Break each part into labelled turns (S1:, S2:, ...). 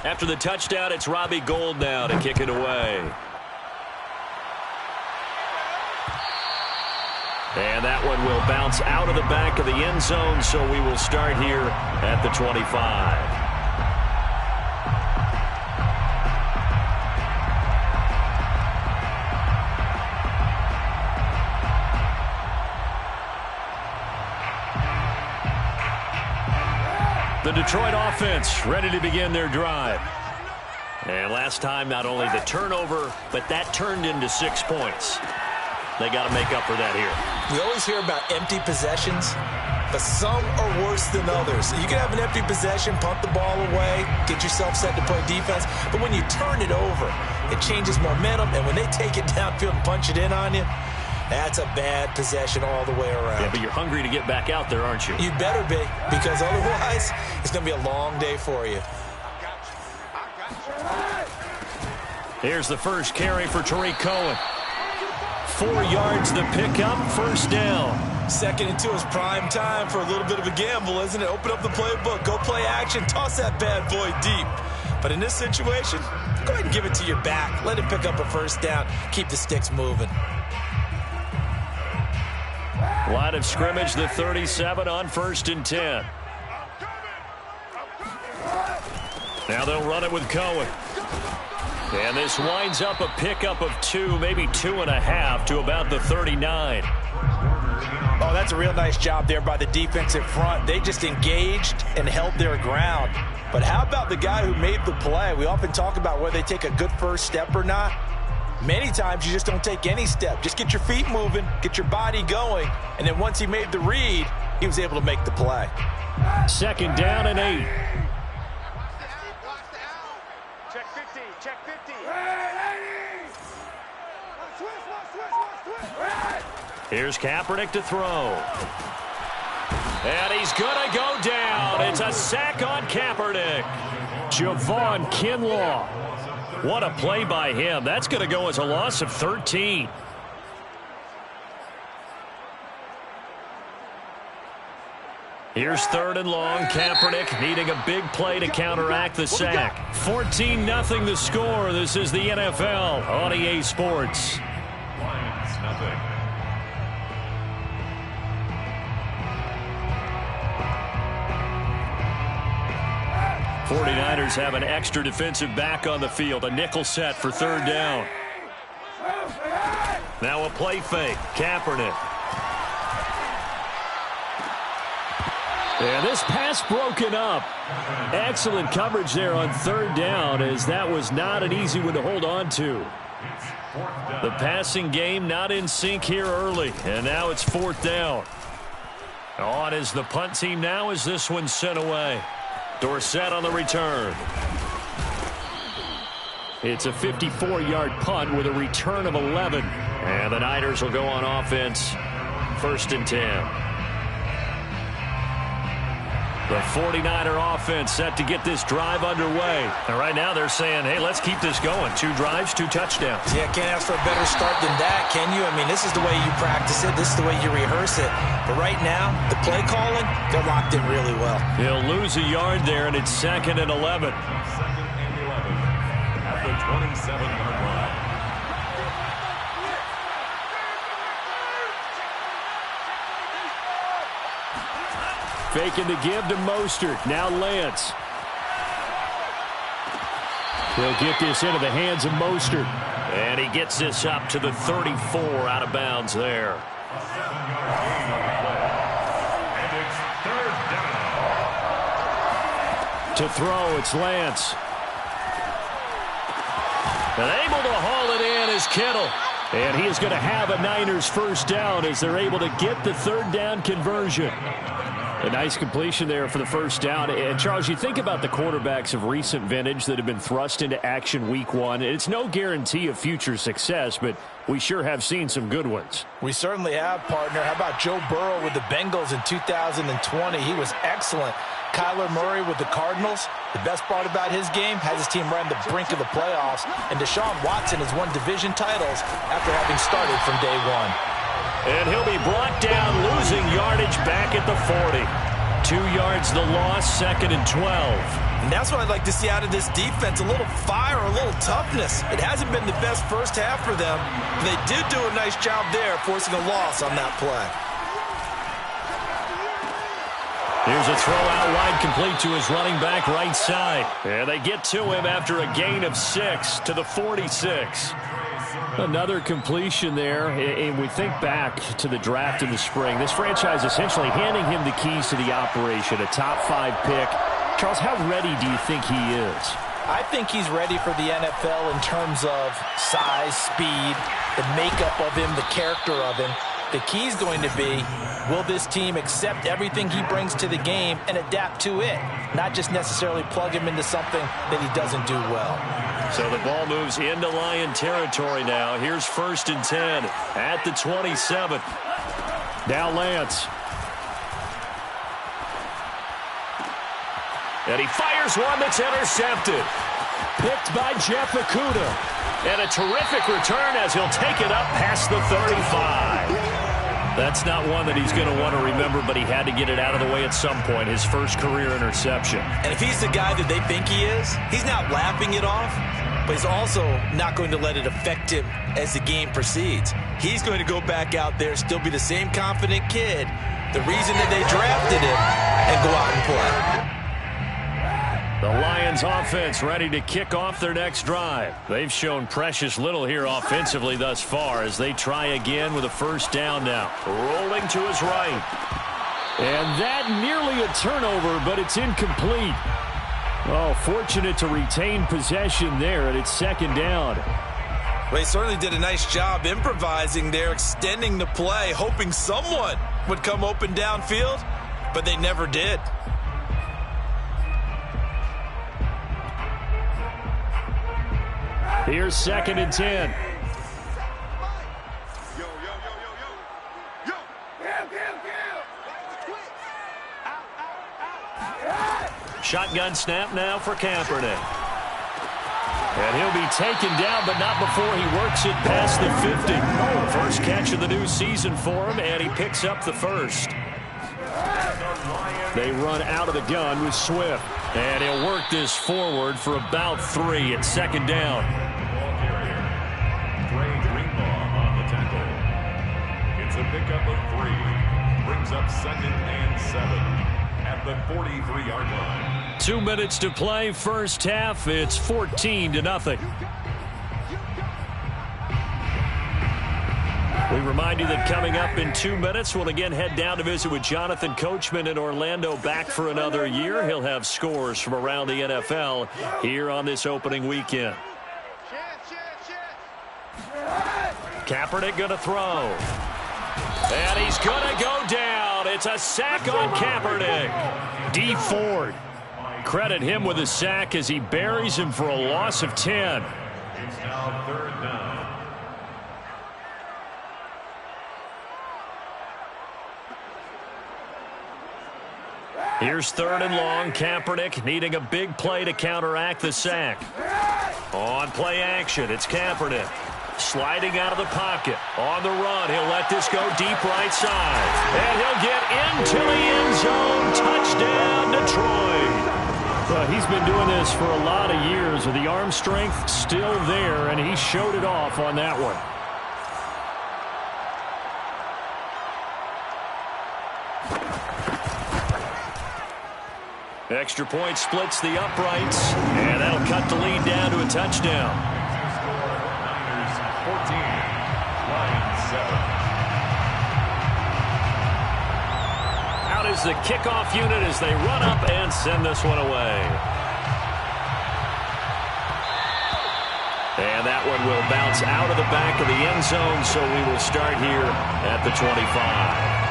S1: After the touchdown, it's Robbie Gould now to kick it away. And that one will bounce out of the back of the end zone, so we will start here at the 25. The Detroit offense ready to begin their drive. And last time, not only the turnover, but that turned into 6 points. They got to make up for that here.
S2: We always hear about empty possessions, but some are worse than others. You can have an empty possession, punt the ball away, get yourself set to play defense, but when you turn it over, it changes momentum, and when they take it downfield and punch it in on you, that's a bad possession all the way around.
S1: Yeah, but you're hungry to get back out there, aren't you?
S2: You better be, because otherwise, it's going to be a long day for you.
S1: Here's the first carry for Tariq Cohen. 4 yards the pickup, first down.
S2: 2nd and 2 is prime time for a little bit of a gamble, isn't it? Open up the playbook, go play action, toss that bad boy deep. But in this situation, go ahead and give it to your back. Let him pick up a first down. Keep the sticks moving.
S1: Line of scrimmage, the 37 on 1st and 10. Now they'll run it with Cohen. And this winds up a pickup of 2, maybe 2.5 to about the 39.
S2: Oh, that's a real nice job there by the defensive front. They just engaged and held their ground. But how about the guy who made the play? We often talk about whether they take a good first step or not. Many times you just don't take any step. Just get your feet moving, get your body going, and then once he made the read, he was able to make the play.
S1: 2nd down and 8.
S3: Check 50, check 50.
S1: Here's Kaepernick to throw. And he's going to go down. It's a sack on Kaepernick. Javon Kinlaw. What a play by him. That's going to go as a loss of 13. Here's 3rd and long. Kaepernick needing a big play to counteract the sack. 14-0 the score. This is the NFL on EA Sports.
S3: Lions, nothing.
S1: 49ers have an extra defensive back on the field. A nickel set for 3rd down. Now a play fake. Kaepernick. And this pass broken up. Excellent coverage there on 3rd down, as that was not an easy one to hold on to. The passing game not in sync here early, and now it's 4th down. On is the punt team now as this one's sent away. Dorsett on the return. It's a 54-yard punt with a return of 11. And the Niners will go on offense. 1st and 10. The 49er offense set to get this drive underway. And right now they're saying, hey, let's keep this going. 2 drives, 2 touchdowns.
S2: Yeah, can't ask for a better start than that, can you? I mean, this is the way you practice it. This is the way you rehearse it. But right now, the play calling, they're locked in really well.
S1: He'll lose a yard there, and it's 2nd and 11.
S3: 2nd and 11 at the 27-yard line.
S1: Faking the give to Mostert. Now Lance. He'll get this into the hands of Mostert. And he gets this up to the 34 out of bounds there.
S3: And it's 3rd down.
S1: To throw, it's Lance. And able to haul it in is Kittle. And he is going to have a Niners first down as they're able to get the 3rd down conversion. A nice completion there for the first down. And, Charles, you think about the quarterbacks of recent vintage that have been thrust into action week 1. It's no guarantee of future success, but we sure have seen some good ones.
S2: We certainly have, partner. How about Joe Burrow with the Bengals in 2020? He was excellent. Kyler Murray with the Cardinals. The best part about his game, has his team right on the brink of the playoffs. And Deshaun Watson has won division titles after having started from day 1.
S1: And he'll be brought down, losing yardage back at the 40. 2 yards the loss, 2nd and 12.
S2: And that's what I'd like to see out of this defense, a little fire, a little toughness. It hasn't been the best first half for them. They did do a nice job there, forcing a loss on that play.
S1: Here's a throw out wide, complete to his running back right side. And they get to him after a gain of 6 to the 46. Another completion there, and we think back to the draft in the spring. This franchise essentially handing him the keys to the operation, a top 5 pick. Charles, how ready do you think he is?
S2: I think he's ready for the NFL in terms of size, speed, the makeup of him, the character of him. The key's going to be, will this team accept everything he brings to the game and adapt to it? Not just necessarily plug him into something that he doesn't do well.
S1: So the ball moves into Lion territory now. Here's 1st and 10 at the 27. Now Lance. And he fires one that's intercepted. Picked by Jeff Okudah. And a terrific return as he'll take it up past the 35. That's not one that he's going to want to remember, but he had to get it out of the way at some point, his first career interception.
S2: And if he's the guy that they think he is, he's not laughing it off, but he's also not going to let it affect him as the game proceeds. He's going to go back out there, still be the same confident kid, the reason that they drafted him, and go out and play.
S1: The Lions offense ready to kick off their next drive. They've shown precious little here offensively thus far as they try again with a 1st down now. Rolling to his right. And that nearly a turnover, but it's incomplete. Oh, fortunate to retain possession there, and it's 2nd down.
S2: Well, he certainly did a nice job improvising there, extending the play, hoping someone would come open downfield, but they never did.
S1: Here's 2nd and 10. Shotgun snap now for Kaepernick. And he'll be taken down, but not before he works it past the 50. First catch of the new season for him, and he picks up the 1st. They run out of the gun with Swift. And he'll work this forward for about 3 at 2nd down.
S3: A pickup of 3 brings up 2nd and 7 at the 43-yard line.
S1: 2 minutes to play, first half. It's 14-0. We remind you that coming up in 2 minutes, we'll again head down to visit with Jonathan Coachman in Orlando, back for another year. He'll have scores from around the NFL here on this opening weekend. Kaepernick going to throw. And he's going to go down. It's a sack on Kaepernick. D. Ford. Credit him with a sack as he buries him for a loss of 10.
S3: It's now 3rd down.
S1: Here's 3rd and long. Kaepernick needing a big play to counteract the sack. On play action, it's Kaepernick. Sliding out of the pocket. On the run, he'll let this go deep right side. And he'll get into the end zone. Touchdown, Detroit. Well, he's been doing this for a lot of years with the arm strength still there, and he showed it off on that one. Extra point splits the uprights, and that'll cut the lead down to a touchdown.
S3: 14, Lions 7.
S1: Out is the kickoff unit as they run up and send this one away. And that one will bounce out of the back of the end zone, so we will start here at the 25.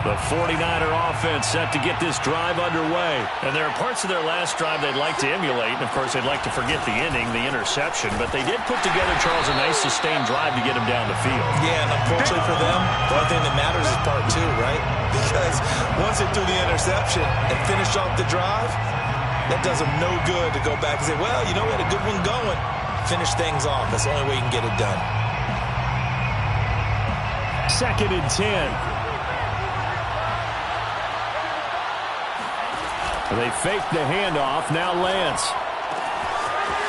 S1: The 49er offense set to get this drive underway. And there are parts of their last drive they'd like to emulate. And, of course, they'd like to forget the inning, the interception. But they did put together, Charles, a nice sustained drive to get him down the field.
S2: Yeah, and unfortunately for them, the only thing that matters is part 2, right? Because once they threw the interception and finished off the drive, That does them no good to go back and say, well, you know, we had a good one going. Finish things off. That's the only way you can get it done.
S1: 2nd and 10. They fake the handoff. Now Lance.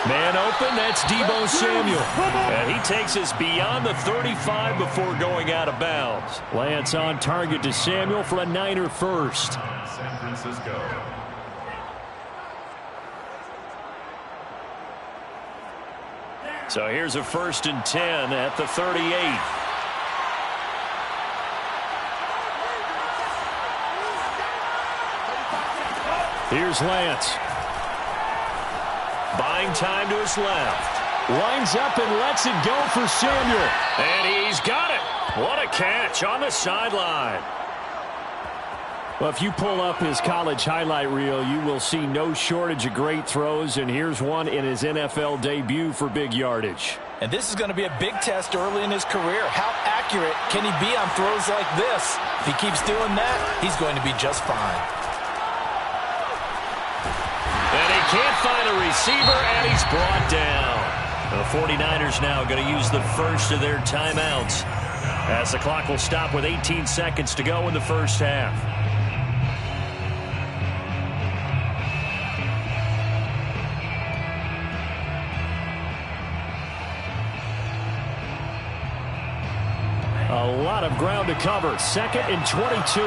S1: Man open, that's Deebo Samuel. And he takes us beyond the 35 before going out of bounds. Lance on target to Samuel for a Niner first.
S3: San Francisco.
S1: So here's a 1st and 10 at the 38. Here's Lance. Buying time to his left. Lines up and lets it go for Samuel. And he's got it. What a catch on the sideline. Well, if you pull up his college highlight reel, you will see no shortage of great throws, and here's one in his NFL debut for big yardage.
S2: And this is going to be a big test early in his career. How accurate can he be on throws like this? If he keeps doing that, he's going to be just fine.
S1: And he can't find a receiver, and he's brought down. The 49ers now going to use the first of their timeouts, as the clock will stop with 18 seconds to go in the first half. A lot of ground to cover. 2nd and 22.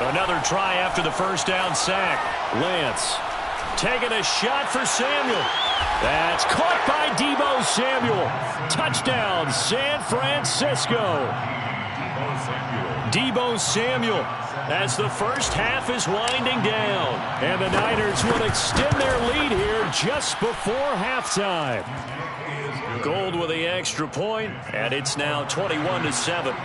S1: Another try after the first down sack. Lance taking a shot for Samuel. That's caught by Deebo Samuel. Touchdown, San Francisco. Deebo Samuel, as the first half is winding down. And the Niners will extend their lead here just before halftime. Gold with the extra point, and it's now 21-7.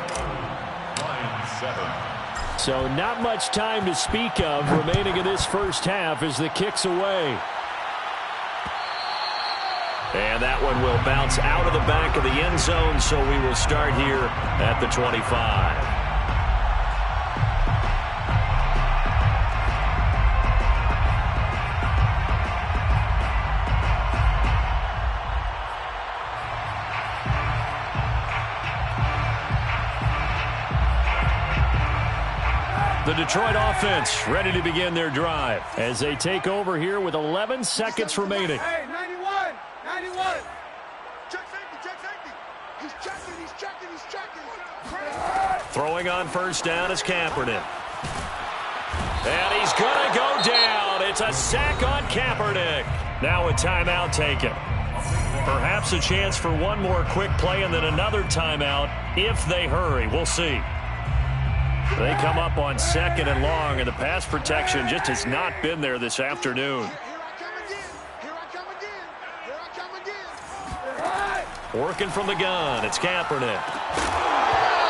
S1: So not much time to speak of remaining in this first half as the kick's away. And that one will bounce out of the back of the end zone, so we will start here at the 25. The Detroit offense ready to begin their drive as they take over here with 11 seconds remaining.
S4: Hey, 91, 91. Check safety. He's checking.
S1: Throwing on first down is Kaepernick. And he's going to go down. It's a sack on Kaepernick. Now a timeout taken. Perhaps a chance for one more quick play and then another timeout if they hurry. We'll see. They come up on 2nd and long, and the pass protection just has not been there this afternoon.
S4: Here I come again.
S1: Working from the gun, it's Kaepernick.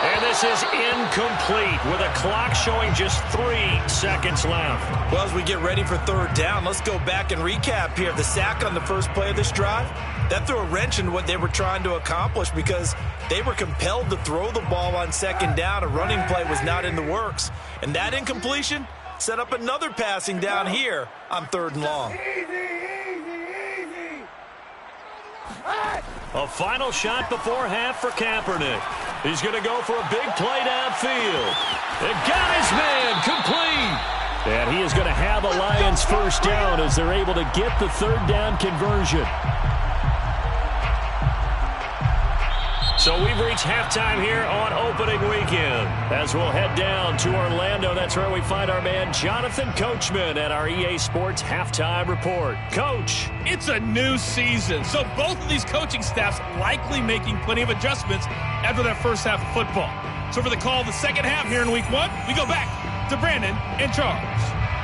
S1: And this is incomplete with a clock showing just 3 seconds left.
S2: Well, as we get ready for 3rd down, let's go back and recap here. The sack on the first play of this drive, that threw a wrench in what they were trying to accomplish because they were compelled to throw the ball on 2nd down. A running play was not in the works. And that incompletion set up another passing down here on 3rd and long.
S1: A final shot before half for Kaepernick. He's going to go for a big play downfield. It got his man complete. And he is going to have a Lions first down as they're able to get the 3rd down conversion. So we've reached halftime here on opening weekend. As we'll head down to Orlando, that's where we find our man Jonathan Coachman at our EA Sports Halftime Report. Coach.
S5: It's a new season, so both of these coaching staffs likely making plenty of adjustments after that first half of football. So for the call of the second half here in Week 1, we go back to Brandon and Charles.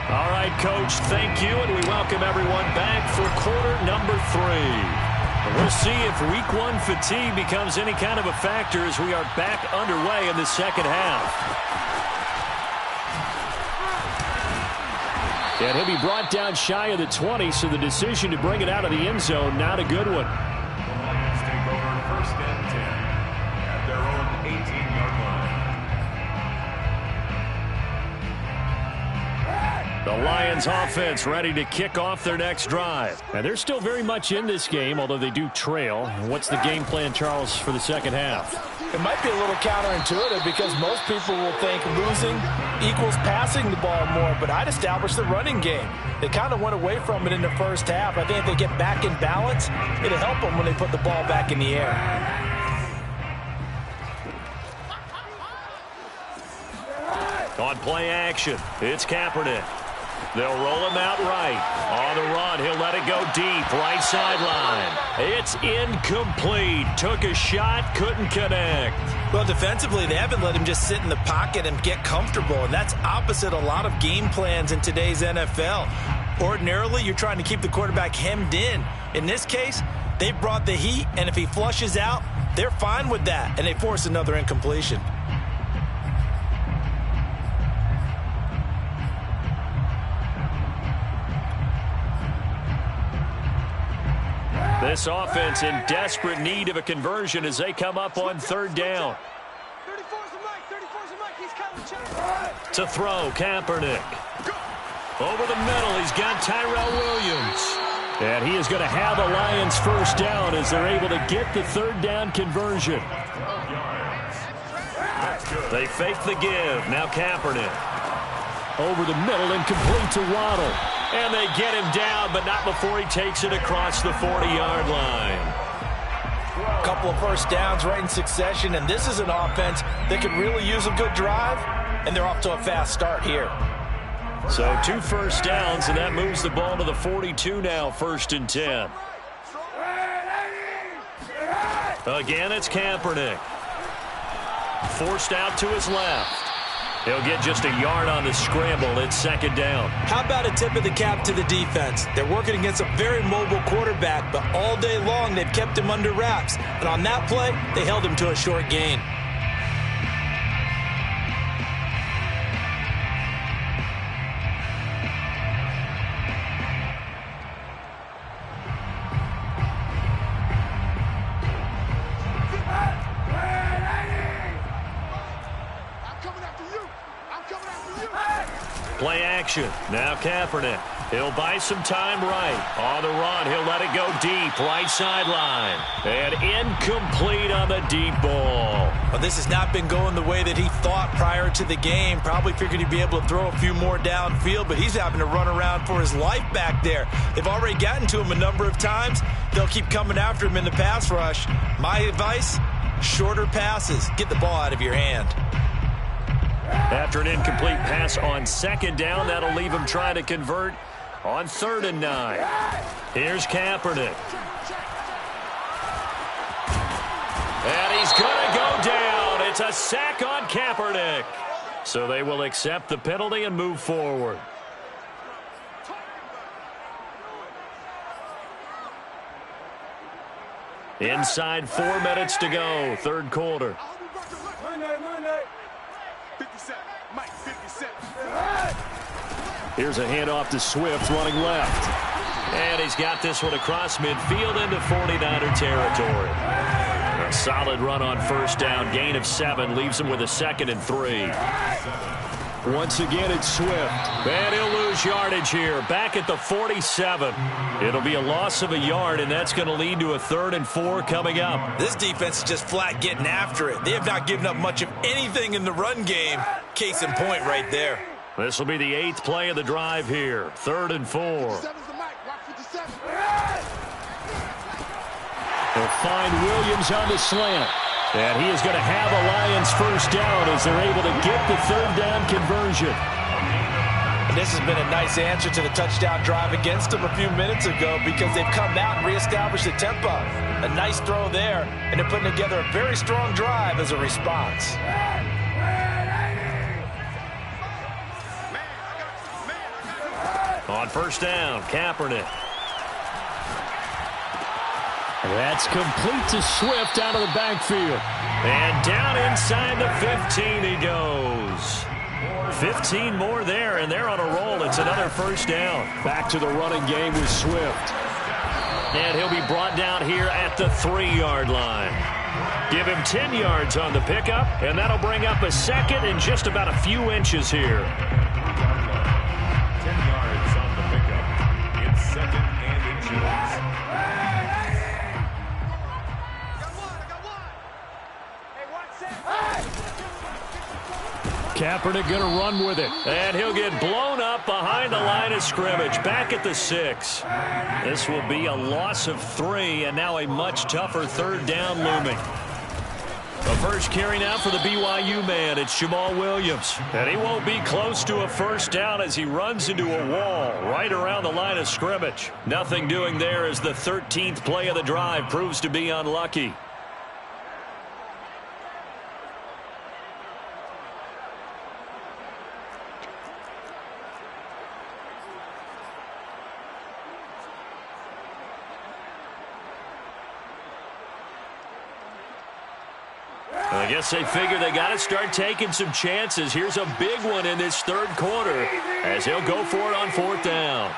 S1: All right, Coach, thank you, and we welcome everyone back for quarter number 3. We'll see if Week 1 fatigue becomes any kind of a factor as we are back underway in the second half. And he'll be brought down shy of the 20, so the decision to bring it out of the end zone, not a good one.
S3: The Lions take over
S1: The Lions offense ready to kick off their next drive. And they're still very much in this game, although they do trail. What's the game plan, Charles, for the second half?
S2: It might be a little counterintuitive because most people will think losing equals passing the ball more, but I'd establish the running game. They kind of went away from it in the first half. I think if they get back in balance, it'll help them when they put the ball back in the air.
S1: On play action, it's Kaepernick. They'll roll him out right. On the run, he'll let it go deep, right sideline. It's incomplete. Took a shot, couldn't connect.
S2: Well, defensively, they haven't let him just sit in the pocket and get comfortable, and that's opposite a lot of game plans in today's NFL. Ordinarily, you're trying to keep the quarterback hemmed in. In this case, they brought the heat, and if he flushes out, they're fine with that, and they force another incompletion.
S1: This offense in desperate need of a conversion as they come up on third down. To throw, Kaepernick. Over the middle, he's got Tyrell Williams. And he is going to have the Lions first down as they're able to get the third down conversion. They fake the give. Now Kaepernick. Over the middle and complete to Waddle. And they get him down, but not before he takes it across the 40-yard line.
S2: A couple of first downs right in succession, and this is an offense that could really use a good drive, and they're off to a fast start here.
S1: So 2 first downs, and that moves the ball to the 42 now, 1st and 10. Again, it's Kaepernick. Forced out to his left. He'll get just a yard on the scramble. It's 2nd down.
S2: How about a tip of the cap to the defense? They're working against a very mobile quarterback, but all day long they've kept him under wraps. And on that play, they held him to a short gain.
S1: Play action. Now Kaepernick. He'll buy some time right. On the run, he'll let it go deep. Right sideline. And incomplete on the deep ball.
S2: Well, this has not been going the way that he thought prior to the game. Probably figured he'd be able to throw a few more downfield, but he's having to run around for his life back there. They've already gotten to him a number of times. They'll keep coming after him in the pass rush. My advice, shorter passes. Get the ball out of your hand.
S1: After an incomplete pass on 2nd down, that'll leave him trying to convert on 3rd and 9. Here's Kaepernick. And he's going to go down. It's a sack on Kaepernick. So they will accept the penalty and move forward. Inside 4 minutes to go, 3rd quarter. Here's a handoff to Swift running left. And he's got this one across midfield into 49er territory. A solid run on 1st down. Gain of 7 leaves him with a 2nd and 3. Once again, it's Swift. And he'll lose yardage here. Back at the 47. It'll be a loss of a yard, and that's going to lead to a 3rd and 4 coming up.
S2: This defense is just flat getting after it. They have not given up much of anything in the run game. Case in point right there.
S1: This will be the 8th play of the drive here. 3rd and 4. They'll find Williams on the slant. And he is going to have a Lions first down as they're able to get the 3rd down conversion.
S2: And this has been a nice answer to the touchdown drive against them a few minutes ago because they've come out and reestablished the tempo. A nice throw there, and they're putting together a very strong drive as a response.
S1: On 1st down, Kaepernick. That's complete to Swift out of the backfield. And down inside the 15 he goes. 15 more there, and they're on a roll. It's another 1st down. Back to the running game with Swift. And he'll be brought down here at the 3-yard line. Give him 10 yards on the pickup, and that'll bring up a 2nd and just about a few inches here.
S3: 10 yards. incompletions.
S1: Kaepernick going to run with it, and he'll get blown up behind the line of scrimmage, back at the 6. This will be a loss of 3, and now a much tougher third down looming. The first carry now for the BYU man. It's Jamal Williams, and he won't be close to a first down as he runs into a wall right around the line of scrimmage. Nothing doing there as the 13th play of the drive proves to be unlucky. I guess they figure they got to start taking some chances. Here's a big one in this third quarter as he'll go for it on 4th down.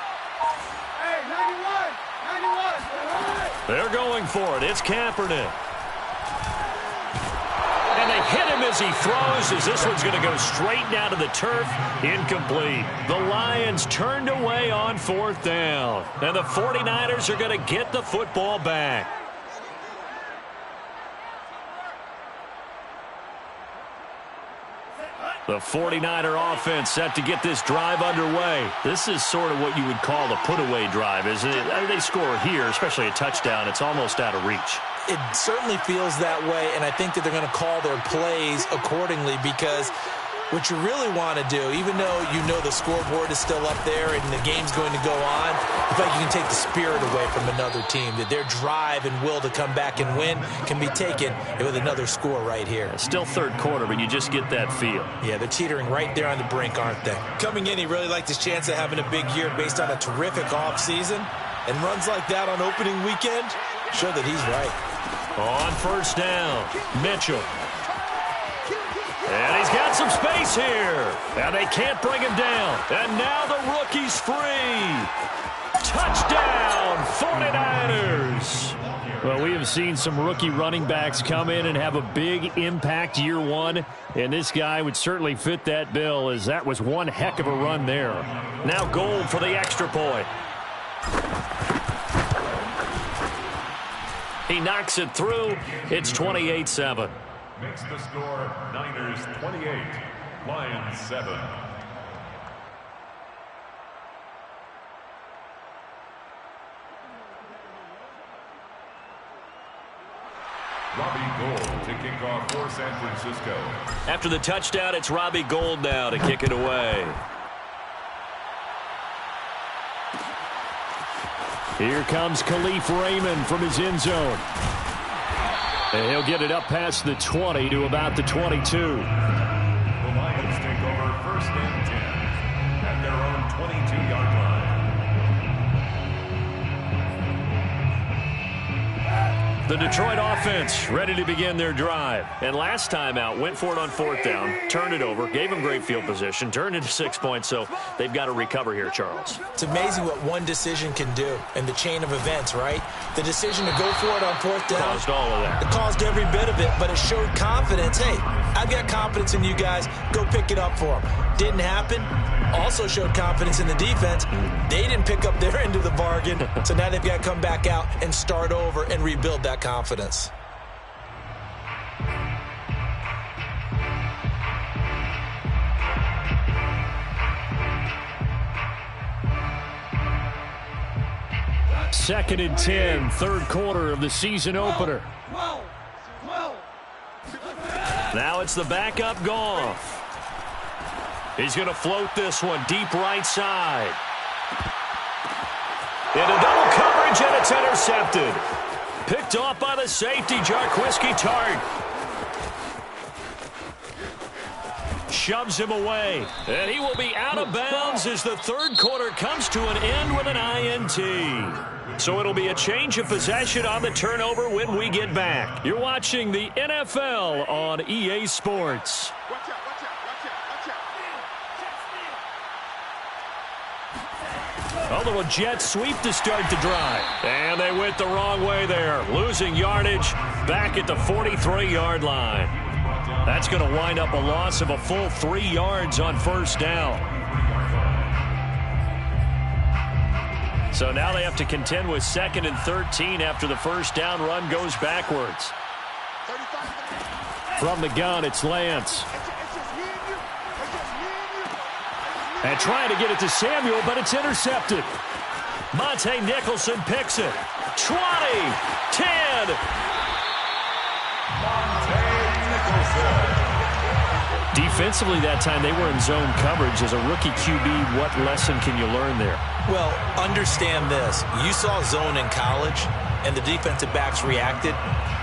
S1: They're going for it. It's Kaepernick. And they hit him as he throws, as this one's going to go straight down to the turf. Incomplete. The Lions turned away on 4th down. And the 49ers are going to get the football back. The 49er offense set to get this drive underway. This is sort of what you would call a put-away drive, isn't it? I mean, they score here, especially a touchdown. It's almost out of reach.
S2: It certainly feels that way, and I think that they're going to call their plays accordingly because what you really want to do, even though you know the scoreboard is still up there and the game's going to go on, I feel like you can take the spirit away from another team, that their drive and will to come back and win can be taken with another score right here.
S1: Still third quarter, but you just get that feel.
S2: Yeah, they're teetering right there on the brink, aren't they? Coming in, he really liked his chance of having a big year based on a terrific offseason, and runs like that on opening weekend show that he's right.
S1: On 1st down, Mitchell. And he's got some space here. And they can't bring him down. And now the rookie's free. Touchdown, 49ers. Well, we have seen some rookie running backs come in and have a big impact year one. And this guy would certainly fit that bill, as that was one heck of a run there. Now Gold for the extra point. He knocks it through. It's 28-7.
S3: Makes the score Niners 28, Lions 7. Robbie Gould to kick off for San Francisco.
S1: After the touchdown, it's Robbie Gould now to kick it away. Here comes Khalif Raymond from his end zone. And he'll get it up past the 20 to about the 22.
S3: The Lions take over 1st and 10 at their own 22-yard line.
S1: The Detroit offense ready to begin their drive. And last time out, went for it on 4th down, turned it over, gave them great field position, turned into 6 points, so they've got to recover here, Charles.
S2: It's amazing what one decision can do in the chain of events, right? The decision to go for it on 4th down.
S1: Caused all of that.
S2: It caused every bit of it, but it showed confidence. Hey, I've got confidence in you guys. Go pick it up for them. Didn't happen. Also showed confidence in the defense. They didn't pick up their end of the bargain, so now they've got to come back out and start over and rebuild that confidence.
S1: Second and 10, third quarter of the season opener. Now it's the backup Goff. He's going to float this one deep right side. Into double coverage, and it's intercepted. Picked off by the safety, Jarquiski Tart. Shoves him away. And he will be out of bounds as the third quarter comes to an end with an INT. So it'll be a change of possession on the turnover when we get back. You're watching the NFL on EA Sports. A little jet sweep to start the drive. And they went the wrong way there. Losing yardage back at the 43-yard line. That's going to wind up a loss of a full 3 yards on 1st down. So now they have to contend with 2nd and 13 after the first down run goes backwards. From the gun, it's Lance. And trying to get it to Samuel, but it's intercepted. Monte Nicholson picks it. 20, 10. Defensively that time, they were in zone coverage. As a rookie QB, what lesson can you learn there?
S2: Well, understand this. You saw zone in college, and the defensive backs reacted,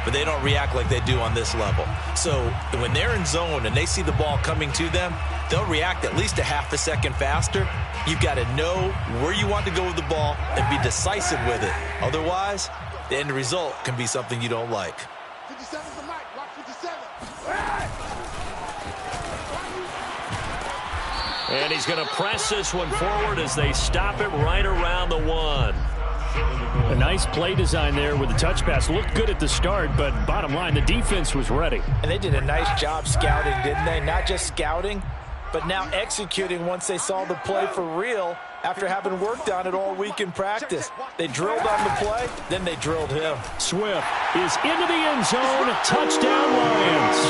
S2: but they don't react like they do on this level. So when they're in zone and they see the ball coming to them, they'll react at least a half a second faster. You've got to know where you want to go with the ball and be decisive with it. Otherwise, the end result can be something you don't like.
S4: 57's the mic. Watch 57.
S1: And he's going to press this one forward as they stop it right around the 1. A nice play design there with the touch pass. Looked good at the start, but bottom line, the defense was ready.
S2: And they did a nice job scouting, didn't they? Not just scouting, but now executing once they saw the play for real after having worked on it all week in practice. They drilled on the play, then they drilled him.
S1: Swift is into the end zone. Touchdown, Lions.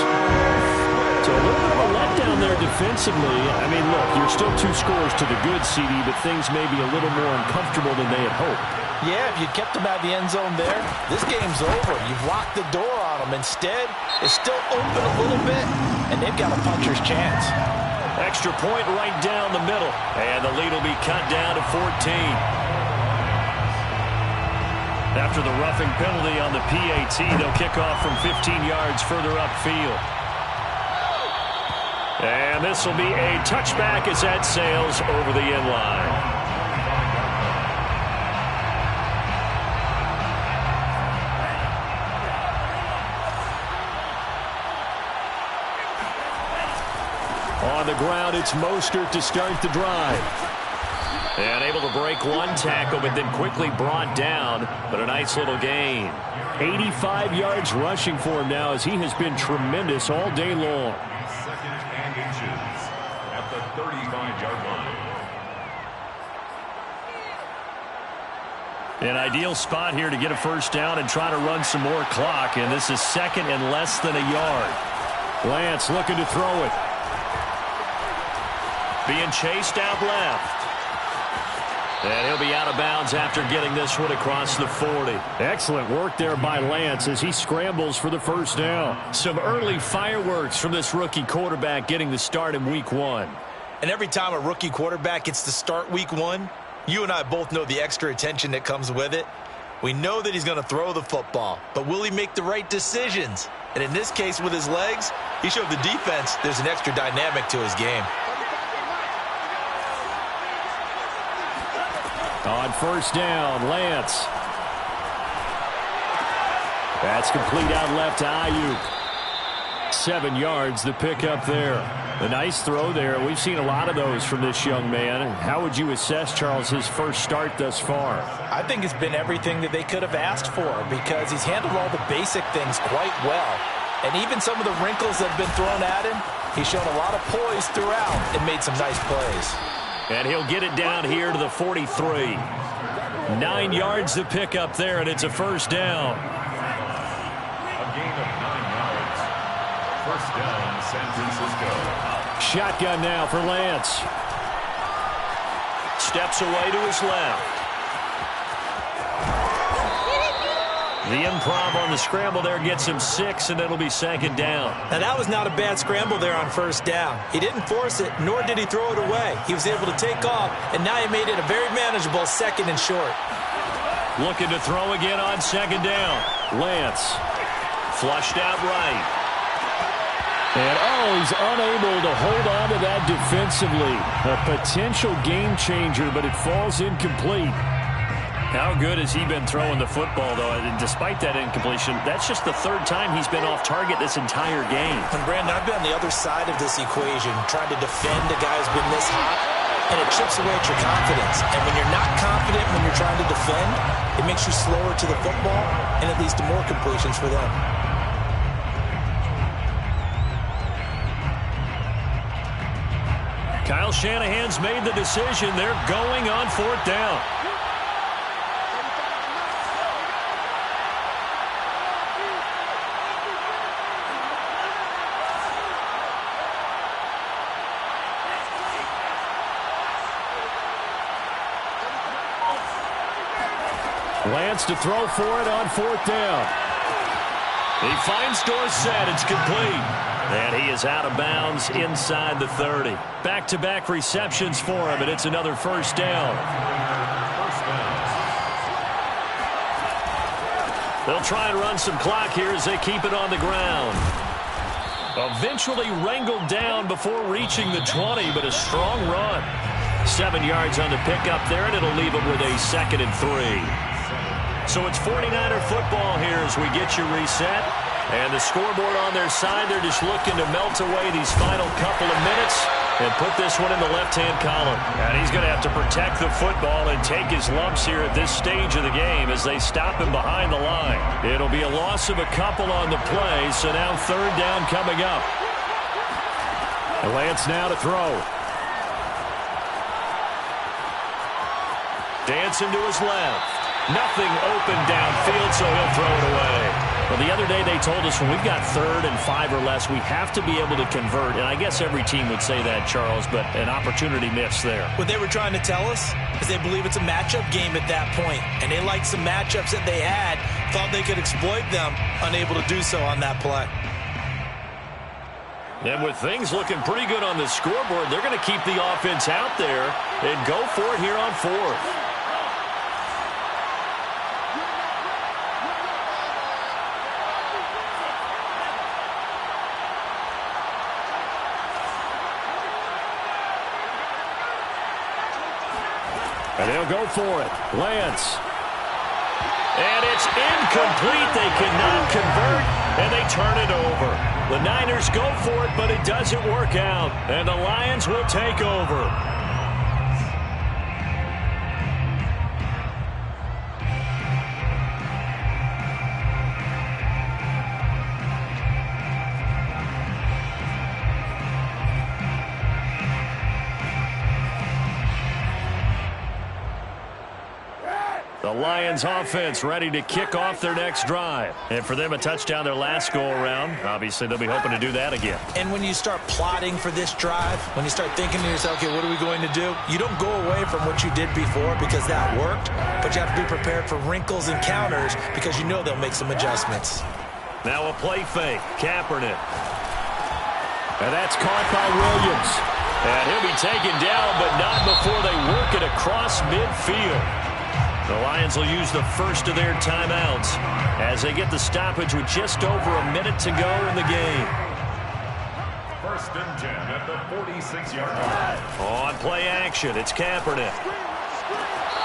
S1: So a little bit of a letdown there defensively. I mean, look, you're still 2 scores to the good, CD, but things may be a little more uncomfortable than they had hoped.
S2: Yeah, if you kept them out of the end zone there, this game's over. You've locked the door on them. Instead, it's still open a little bit, and they've got a puncher's chance.
S1: Extra point right down the middle, and the lead will be cut down to 14. After the roughing penalty on the PAT, they'll kick off from 15 yards further upfield. And this will be a touchback as that sails over the end line. On the ground, it's Mostert to start the drive. And able to break one tackle, but then quickly brought down. But a nice little gain. 85 yards rushing for him now, as he has been tremendous all day long.
S3: 2nd and inches at the 35-yard line.
S1: An ideal spot here to get a first down and try to run some more clock. And this is 2nd and less than a yard. Lance looking to throw it. Being chased out left. And he'll be out of bounds after getting this one across the 40. Excellent work there by Lance as he scrambles for the first down. Some early fireworks from this rookie quarterback getting the start in week 1.
S2: And every time a rookie quarterback gets to start week 1, you and I both know the extra attention that comes with it. We know that he's going to throw the football, but will he make the right decisions? And in this case, with his legs, he showed the defense there's an extra dynamic to his game.
S1: On first down, Lance. That's complete out left to Ayuk. 7 yards, the pickup there. A nice throw there. We've seen a lot of those from this young man. How would you assess, Charles, his first start thus far?
S2: I think it's been everything that they could have asked for because he's handled all the basic things quite well. And even some of the wrinkles that have been thrown at him, he's shown a lot of poise throughout and made some nice plays.
S1: And he'll get it down here to the 43. 9 yards to pick up there, and it's a first down.
S3: A gain of 9 yards. First down, San Francisco.
S1: Shotgun now for Lance. Steps away to his left. The improv on the scramble there gets him 6, and it'll be 2nd down.
S2: Now, that was not a bad scramble there on first down. He didn't force it, nor did he throw it away. He was able to take off, and now he made it a very manageable 2nd and short.
S1: Looking to throw again on 2nd down. Lance flushed out right. And, he's unable to hold on to that defensively. A potential game changer, but it falls incomplete. How good has he been throwing the football, though? Despite that incompletion, that's just the 3rd time he's been off target this entire game.
S2: And, Brandon, I've been on the other side of this equation, trying to defend a guy who's been this hot, and it chips away at your confidence. And when you're not confident when you're trying to defend, it makes you slower to the football, and it leads to more completions for them.
S1: Kyle Shanahan's made the decision. They're going on 4th down. Lance to throw for it on 4th down. He finds Dorsett. It's complete. And he is out of bounds inside the 30. Back-to-back receptions for him, and it's another 1st down. They'll try and run some clock here as they keep it on the ground. Eventually wrangled down before reaching the 20, but a strong run. 7 yards on the pickup there, and it'll leave them with a 2nd and 3. So it's 49er football here as we get you reset. And the scoreboard on their side, they're just looking to melt away these final couple of minutes and put this one in the left-hand column. And he's going to have to protect the football and take his lumps here at this stage of the game as they stop him behind the line. It'll be a loss of a couple on the play, so now 3rd down coming up. Lance now to throw. Dancing to his left. Nothing open downfield, so he'll throw it away. Well, the other day they told us when we've got 3rd and 5 or less, we have to be able to convert. And I guess every team would say that, Charles, but an opportunity missed there.
S2: What they were trying to tell us is they believe it's a matchup game at that point. And they liked some matchups that they had, thought they could exploit them, unable to do so on that play.
S1: And with things looking pretty good on the scoreboard, they're going to keep the offense out there and go for it here on 4th. And they'll go for it. Lance. And it's incomplete. They cannot convert, and they turn it over. The Niners go for it, but it doesn't work out. And the Lions will take over. The Lions offense ready to kick off their next drive. And for them, a touchdown their last go-around. Obviously, they'll be hoping to do that again.
S2: And when you start plotting for this drive, when you start thinking to yourself, okay, what are we going to do? You don't go away from what you did before because that worked, but you have to be prepared for wrinkles and counters because you know they'll make some adjustments.
S1: Now a play fake. Kaepernick. And that's caught by Williams. And he'll be taken down, but not before they work it across midfield. The Lions will use the first of their timeouts as they get the stoppage with just over a minute to go in the game.
S3: 1st and 10 at the 46-yard line.
S1: On play action, it's Kaepernick.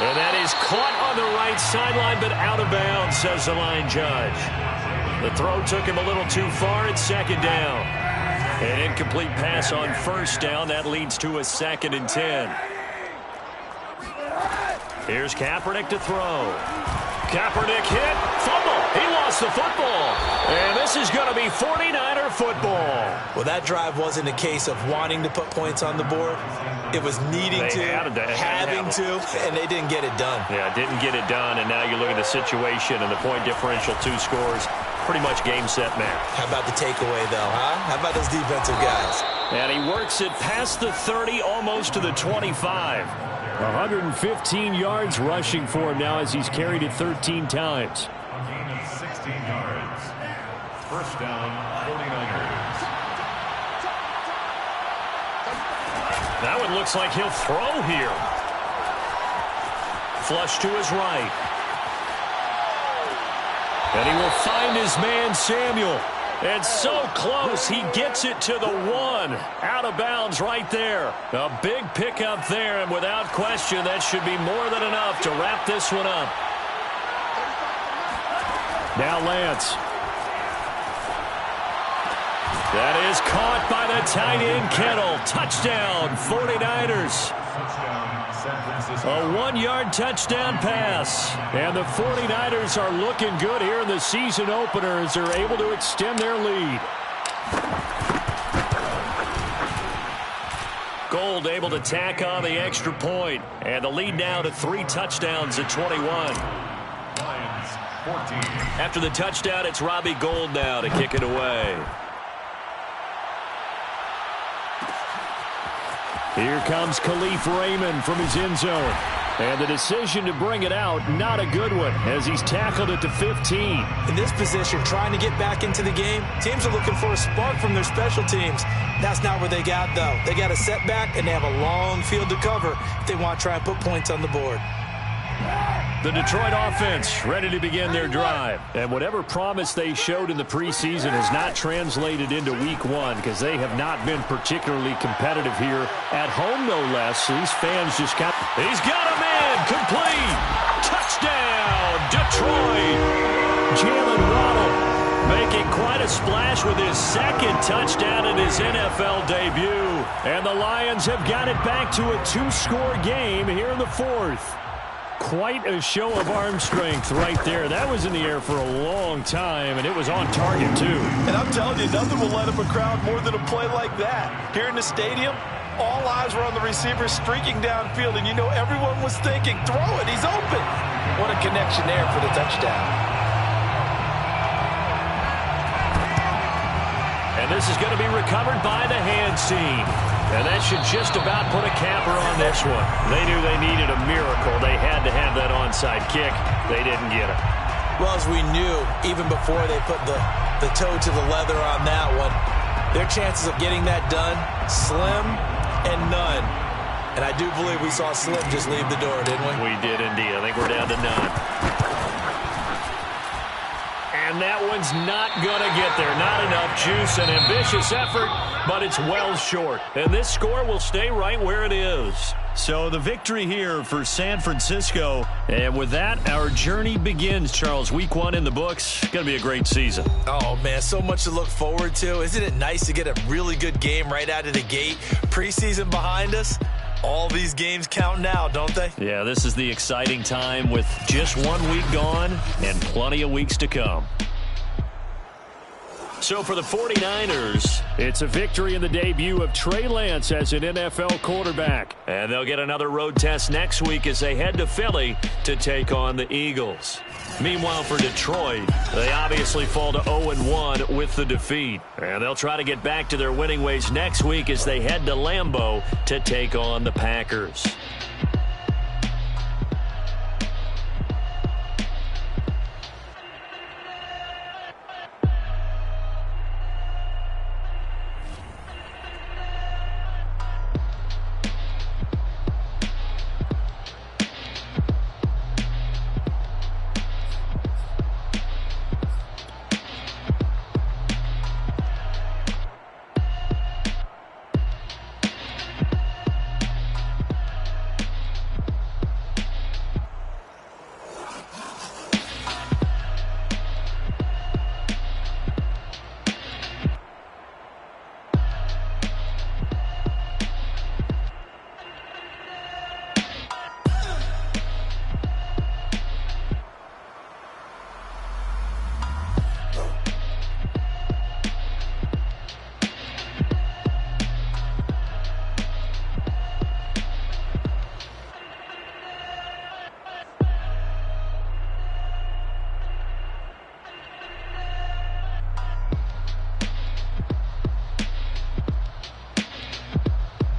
S1: And that is caught on the right sideline, but out of bounds, says the line judge. The throw took him a little too far. It's 2nd down. An incomplete pass on 1st down. That leads to a 2nd and 10. Here's Kaepernick to throw. Kaepernick hit. Fumble. He lost the football. And this is going to be 49er football.
S2: Well, that drive wasn't a case of wanting to put points on the board. It was needing to, having to, and they didn't get it done.
S1: Yeah, didn't get it done, and now you look at the situation and the point differential, 2 scores, pretty much game, set, match.
S2: How about the takeaway, though, huh? How about those defensive guys?
S1: And he works it past the 30, almost to the 25. 115 yards rushing for him now as he's carried it 13 times.
S3: A gain of 16 yards. 1st down, 49ers.
S1: That one looks like he'll throw here. Flush to his right. And he will find his man, Samuel. And so close, he gets it to the 1. Out of bounds right there. A big pickup there, and without question, that should be more than enough to wrap this one up. Now Lance. That is caught by the tight end, Kittle. Touchdown, 49ers. A 1-yard touchdown pass. And the 49ers are looking good here in the season opener as they're able to extend their lead. Gold able to tack on the extra point. And the lead now to 3 touchdowns at 21.
S3: Lions, 14.
S1: After the touchdown, it's Robbie Gould now to kick it away. Here comes Khalif Raymond from his end zone. And the decision to bring it out, not a good one, as he's tackled it to 15.
S2: In this position, trying to get back into the game, teams are looking for a spark from their special teams. That's not what they got, though. They got a setback, and they have a long field to cover if they want to try and put points on the board.
S1: The Detroit offense ready to begin their drive. And whatever promise they showed in the preseason has not translated into week one because they have not been particularly competitive here at home, no less. So these fans just got... He's got him in! Complete! Touchdown! Detroit! Jalen Waddle making quite a splash with his second touchdown in his NFL debut. And the Lions have got it back to a 2-score game here in the fourth. Quite a show of arm strength right there. That was in the air for a long time, and it was on target, too.
S2: And I'm telling you, nothing will let up a crowd more than a play like that. Here in the stadium, all eyes were on the receiver streaking downfield, and you know everyone was thinking, throw it, he's open. What a connection there for the touchdown.
S1: And this is going to be recovered by the hands team. And that should just about put a capper on this one. They knew they needed a miracle. They had to have that onside kick. They didn't get it.
S2: Well, as we knew, even before they put the toe to the leather on that one, their chances of getting that done, slim and none. And I do believe we saw Slim just leave the door, didn't we?
S1: We did indeed. I think we're down to none. And that one's not going to get there. Not enough juice. An ambitious effort, but it's well short. And this score will stay right where it is. So the victory here for San Francisco. And with that, our journey begins, Charles. Week one in the books. Going to be a great season.
S2: Oh, man, so much to look forward to. Isn't it nice to get a really good game right out of the gate? Preseason behind us. All these games count now, don't they?
S1: Yeah, this is the exciting time with just 1 week gone and plenty of weeks to come. So for the 49ers, it's a victory in the debut of Trey Lance as an NFL quarterback. And they'll get another road test next week as they head to Philly to take on the Eagles. Meanwhile, for Detroit, they obviously fall to 0-1 with the defeat. And they'll try to get back to their winning ways next week as they head to Lambeau to take on the Packers.